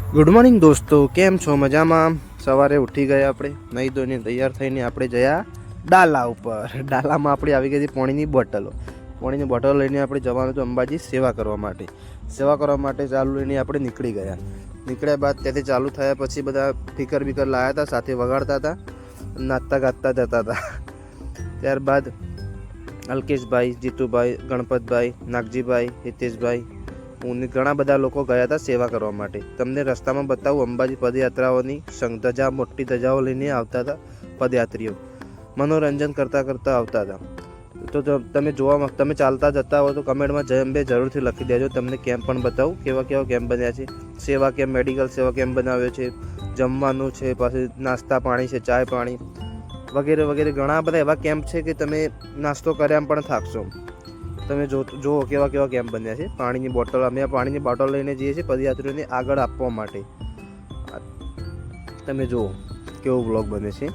Good morning દોસ્તો, કેમ છો? મજામાં? સવારે ઉઠી ગયા આપણે, નહીં ધોઈને તૈયાર થઈને આપણે જયા ડાલા ઉપર. ડાલામાં આપણી આવી ગઈ હતી પાણીની બોટલો. પાણીની બોટલો લઈને આપણે જવાનું હતું અંબાજી સેવા કરવા માટે. સેવા કરવા માટે ચાલુ લઈને આપણે નીકળી ગયા. નીકળ્યા બાદ ત્યાંથી ચાલુ થયા પછી બધા ફિકર બીકર લાવ્યા હતા, સાથે વગાડતા હતા, નાચતા ગાતા જતા હતા. ત્યારબાદ અલ્કેશભાઈ, જીતુભાઈ, ગણપતભાઈ, નાગજીભાઈ, હિતેશભાઈ, ઘણા બધા લોકો ગયા હતા સેવા કરવા માટે. તમને રસ્તામાં બતાવું, અંબાજી પદયાત્રાઓની ધજા, મોટી ધજાઓ લઈને આવતા હતા પદયાત્રીઓ, મનોરંજન કરતાં આવતા હતા. તો તમે ચાલતા જતા હો તો કમેન્ટમાં જય અંબે જરૂરથી લખી દેજો. તમને કેમ્પ પણ બતાવું, કેવા કેમ્પ બન્યા છે. સેવા કેમ્પ, મેડિકલ સેવા કેમ્પ બનાવ્યો છે, જમવાનું છે, પછી નાસ્તા પાણી છે, ચાય પાણી વગેરે વગેરે ઘણા બધા એવા કેમ્પ છે કે તમે નાસ્તો કર્યા પણ થાકશો. તમે જુઓ કેવા કેમ્પ બન્યા છે. પાણીની બોટલ, અમે પાણીની બોટલ લઈને જઈએ છીએ પદયાત્રીઓને આગળ આપવા માટે. તમે જુઓ કેવો બ્લોગ બને છે.